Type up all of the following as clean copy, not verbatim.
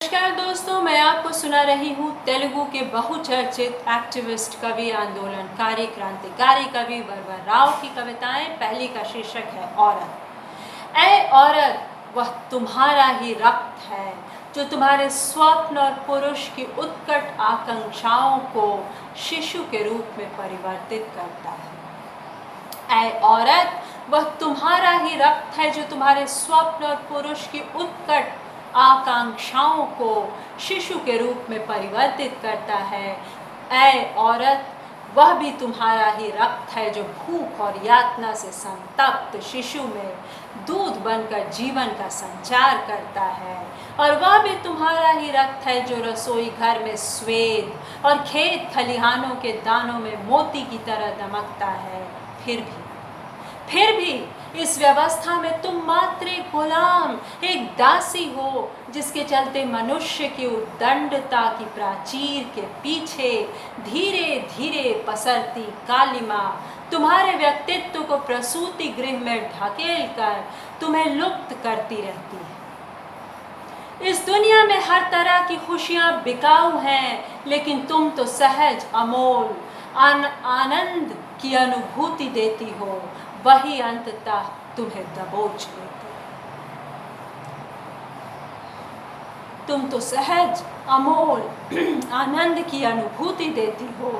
नमस्कार दोस्तों, मैं आपको सुना रही हूँ तेलुगु के बहुचर्चित एक्टिविस्ट कवि आंदोलनकारी क्रांतिकारी कवि वरवर राव की कविताएं। पहली का शीर्षक है औरत। ऐ औरत, वह तुम्हारा ही रक्त है जो तुम्हारे स्वप्न और पुरुष की उत्कट आकांक्षाओं को शिशु के रूप में परिवर्तित करता है। ऐ औरत, वह तुम्हारा ही रक्त है जो तुम्हारे स्वप्न और पुरुष की उत्कट आकांक्षाओं को शिशु के रूप में परिवर्तित करता है। ऐ औरत, वह भी तुम्हारा ही रक्त है जो भूख और यातना से संतप्त शिशु में दूध बनकर जीवन का संचार करता है। और वह भी तुम्हारा ही रक्त है जो रसोई घर में स्वेद और खेत खलिहानों के दानों में मोती की तरह दमकता है। फिर भी इस व्यवस्था में तुम मात्र एक गुलाम, एक दासी हो, जिसके चलते मनुष्य की उद्दंडता की प्राचीर के पीछे धीरे धीरे पसरती कालिमा तुम्हारे व्यक्तित्व को प्रसूति गृह में ढकेल कर तुम्हें लुप्त करती रहती है। इस दुनिया में हर तरह की खुशियां बिकाऊ हैं, लेकिन तुम तो सहज अमोल आनंद की अनुभूति देती हो, वही अंततः तुम्हें दबोच लेती है। तुम तो सहज अमोल आनंद की अनुभूति देती हो,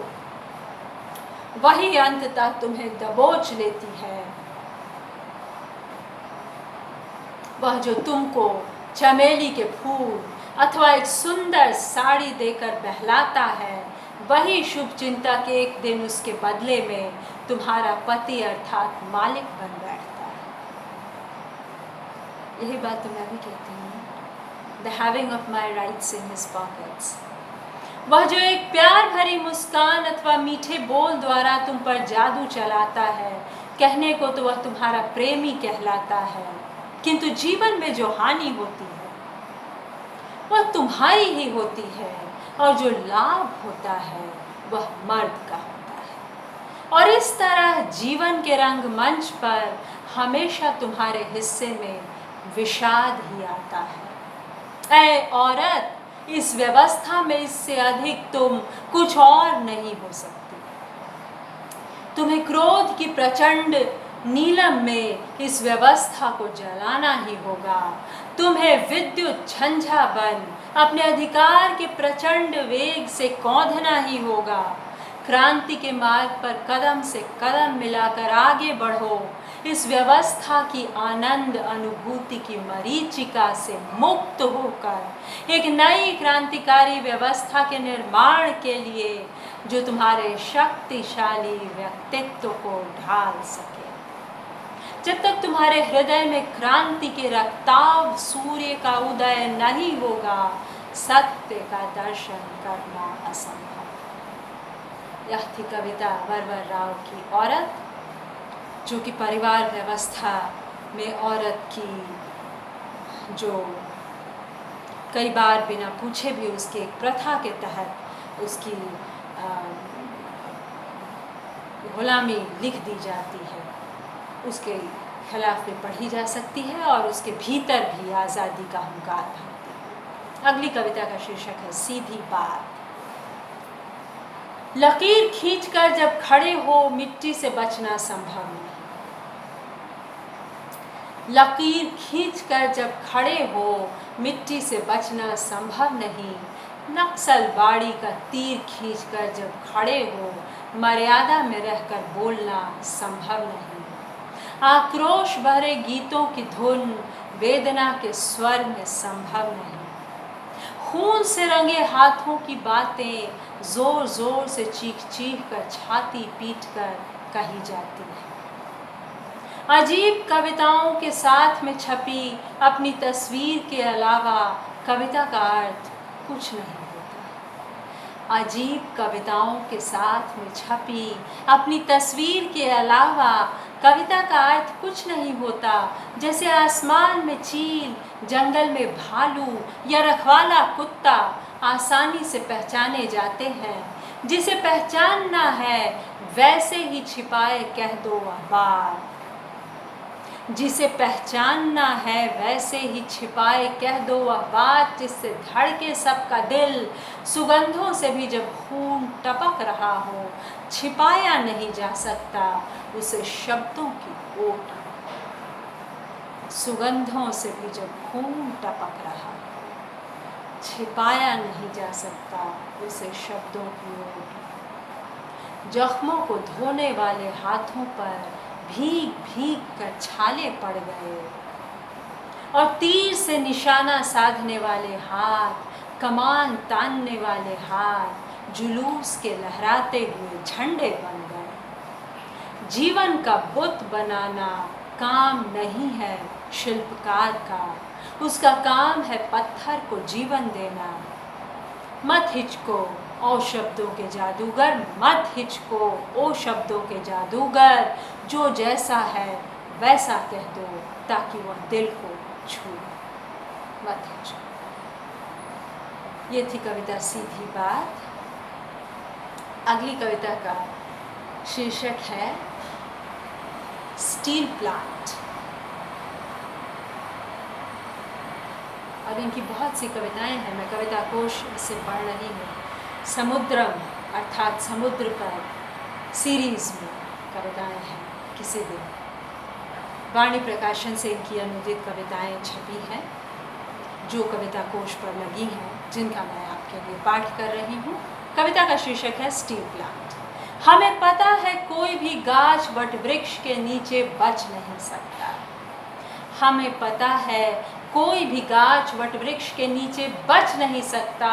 वही अंततः तुम्हें दबोच लेती है। वह जो तुमको चमेली के फूल अथवा एक सुंदर साड़ी देकर बहलाता है, वही शुभ चिंतक एक दिन उसके बदले में तुम्हारा पति अर्थात मालिक बन बैठता है। यही बात तो मैं भी कहती हूँ। The having of my rights in his pockets। वह जो एक प्यार भरी मुस्कान अथवा मीठे बोल द्वारा तुम पर जादू चलाता है, कहने को तो वह तुम्हारा प्रेमी कहलाता है, किंतु जीवन में जो हानि होती है वह तुम्हारी ही होती है, और जो लाभ होता है वह मर्द का होता है। और इस तरह जीवन के रंगमंच पर हमेशा तुम्हारे हिस्से में विषाद ही आता है। ऐ औरत, इस व्यवस्था में इससे अधिक तुम कुछ और नहीं हो सकती। तुम्हें क्रोध की प्रचंड नीलम में इस व्यवस्था को जलाना ही होगा। तुम्हें विद्युत झंझा बन अपने अधिकार के प्रचंड वेग से कौंधना ही होगा। क्रांति के मार्ग पर कदम से कदम मिलाकर आगे बढ़ो। इस व्यवस्था की आनंद अनुभूति की मरीचिका से मुक्त होकर एक नई क्रांतिकारी व्यवस्था के निर्माण के लिए जो तुम्हारे शक्तिशाली व्यक्तित्व को ढाल सके। जब तक तुम्हारे हृदय में क्रांति के रक्ताव सूर्य का उदय नहीं होगा, सत्य का दर्शन करना असंभव। यह थी कविता वरवर राव की औरत, जो कि परिवार व्यवस्था में औरत की जो कई बार बिना पूछे भी उसके एक प्रथा के तहत उसकी गुलामी लिख दी जाती है, उसके खिलाफ भी पढ़ी जा सकती है और उसके भीतर भी आज़ादी का हुंकार भरती है। अगली कविता का शीर्षक है सीधी बात। लकीर खींचकर जब खड़े हो, मिट्टी से बचना संभव नहीं। लकीर खींचकर जब खड़े हो, मिट्टी से बचना संभव नहीं। नक्सल बाड़ी का तीर खींचकर जब खड़े हो, मर्यादा में रहकर बोलना संभव नहीं। आक्रोश भरे गीतों की धुन वेदना के स्वर में संभव नहीं। खून से रंगे हाथों की बातें जोर जोर से चीख चीख कर छाती पीट कर कही जाती है। अजीब कविताओं के साथ में छपी अपनी तस्वीर के अलावा कविता का अर्थ कुछ नहीं होता। अजीब कविताओं के साथ में छपी अपनी तस्वीर के अलावा कविता का अर्थ कुछ नहीं होता। जैसे आसमान में चील, जंगल में भालू या रखवाला कुत्ता आसानी से पहचाने जाते हैं, जिसे पहचानना है वैसे ही छिपाए कह दो अखबार। जिसे पहचानना है वैसे ही छिपाए कह दो वह बात जिससे धड़के सबका दिल। सुगंधों से भी जब खून टपक रहा हो, छिपाया नहीं जा सकता उसे शब्दों की ओट। सुगंधों से भी जब खून टपक रहा हो, छिपाया नहीं जा सकता उसे शब्दों की ओट। जख्मों को धोने वाले हाथों पर भीग भीग कर छाले पड़ गए, और तीर से निशाना साधने वाले हाथ, कमान तानने वाले हाथ जुलूस के लहराते हुए झंडे बन गए। जीवन का बुत बनाना काम नहीं है शिल्पकार का, उसका काम है पत्थर को जीवन देना। मत हिचको ओ शब्दों के जादूगर, मत हिचको ओ शब्दों के जादूगर, जो जैसा है वैसा कह दो ताकि वह दिल को छू। मत हिचको। ये थी कविता सीधी बात। अगली कविता का शीर्षक है स्टील प्लांट। और इनकी बहुत सी कविताएं हैं, मैं कविता कोश इससे पढ़ रही हूँ। समुद्रम अर्थात समुद्र पर सीरीज में कविताएं हैं। किसी दिन वाणी प्रकाशन से इनकी अनुदित कविताएं छपी हैं, जो कविता कोश पर लगी हैं, जिनका मैं आपके लिए पाठ कर रही हूँ। कविता का शीर्षक है स्टील प्लांट। हमें पता है कोई भी गाछ वट वृक्ष के नीचे बच नहीं सकता। हमें पता है कोई भी गाछ वट वृक्ष के नीचे बच नहीं सकता।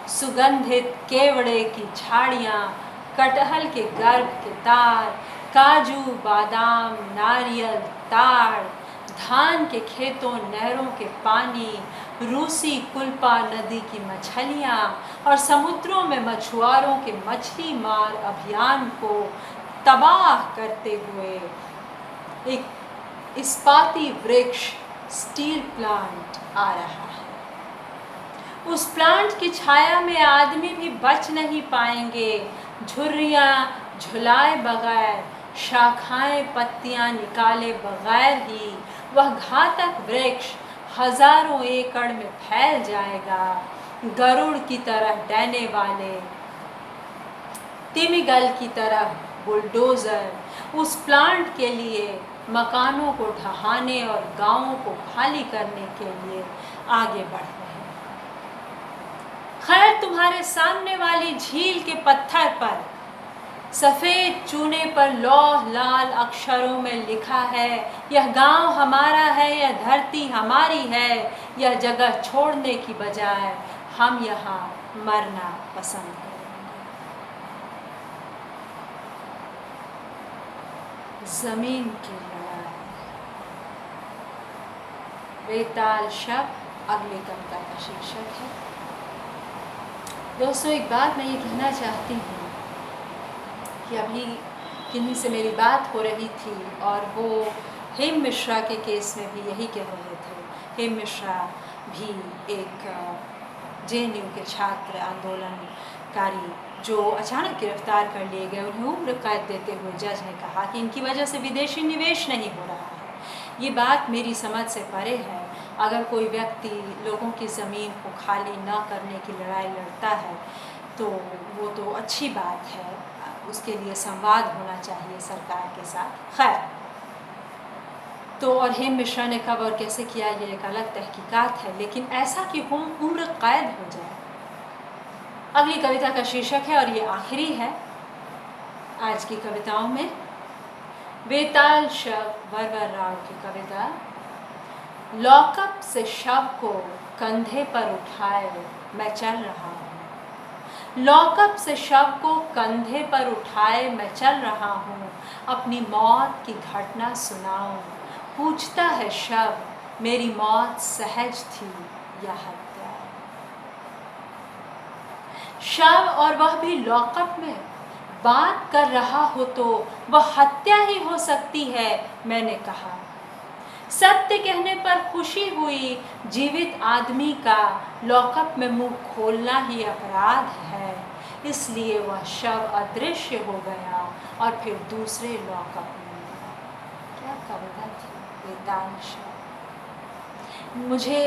सुगंधित केवड़े की झाड़ियाँ, कटहल के गर्भ के तार, काजू बादाम नारियल ताड़, धान के खेतों नहरों के पानी, रूसी कुल्पा नदी की मछलियाँ और समुद्रों में मछुआरों के मछली मार अभियान को तबाह करते हुए एक इस्पाती वृक्ष स्टील प्लांट आ रहा है। उस प्लांट की छाया में आदमी भी बच नहीं पाएंगे। झुर्रियाँ झुलाए बगैर, शाखाएं पत्तियां निकाले बगैर ही वह घातक वृक्ष हजारों एकड़ में फैल जाएगा। गरुड़ की तरह डरने वाले, तिमिगल की तरह बुलडोजर उस प्लांट के लिए मकानों को ढहाने और गांवों को खाली करने के लिए आगे बढ़ रहे हैं। खैर, तुम्हारे सामने वाली झील के पत्थर पर सफ़ेद चूने पर लौह लाल अक्षरों में लिखा है, यह गांव हमारा है, यह धरती हमारी है, यह जगह छोड़ने की बजाय हम यहाँ मरना पसंद करेंगे। जमीन की लड़ाई, बेताल शब्द अगले कविता का शीर्षक है। दोस्तों, एक बात मैं ये कहना चाहती हूँ कि अभी किन्हीं से मेरी बात हो रही थी और वो हेम मिश्रा के केस में भी यही कह रहे थे। हेम मिश्रा भी एक JNU के छात्र आंदोलनकारी जो अचानक गिरफ्तार कर लिए गए, उन्हें उम्र कैद देते हुए जज ने कहा कि इनकी वजह से विदेशी निवेश नहीं हो रहा है। ये बात मेरी समझ से परे है। अगर कोई व्यक्ति लोगों की ज़मीन को खाली न करने की लड़ाई लड़ता है तो वो तो अच्छी बात है, उसके लिए संवाद होना चाहिए सरकार के साथ। खैर, तो और हेम मिश्रा ने कब और कैसे किया ये एक अलग तहकीकात है, लेकिन ऐसा कि हम उम्र कैद हो जाए। अगली कविता का शीर्षक है, और ये आखिरी है आज की कविताओं में, बेताल शव वरवर राव की कविता। लॉकअप से शव को कंधे पर उठाए मैं चल रहा हूँ। लॉकअप से शव को कंधे पर उठाए मैं चल रहा हूँ। अपनी मौत की घटना सुनाऊं। पूछता है शव, मेरी मौत सहज थी या हत्या। शव, और वह भी लॉकअप में, बात कर रहा हो तो वह हत्या ही हो सकती है, मैंने कहा। सत्य कहने पर खुशी हुई। जीवित आदमी का लॉकअप में मुंह खोलना ही अपराध है, इसलिए वह शव अदृश्य हो गया और फिर दूसरे लॉकअप में। क्या कविता थी! वेदांश। मुझे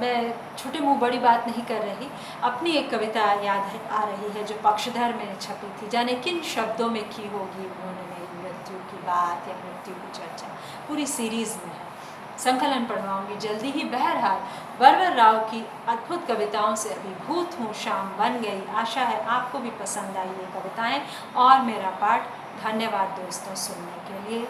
मैं छोटे मुँह बड़ी बात नहीं कर रही, अपनी एक कविता आ रही है जो पक्षधर में छपी थी। जाने किन शब्दों में की होगी उन्होंने मेरी मृत्यु की बात या मृत्यु की चर्चा, पूरी सीरीज़ में है। संकलन पढ़वाऊंगी जल्दी ही। बहरहाल वरवर राव की अद्भुत कविताओं से अभिभूत हूँ, शाम बन गई। आशा है आपको भी पसंद आई ये कविताएं और मेरा पाठ। धन्यवाद दोस्तों सुनने के लिए।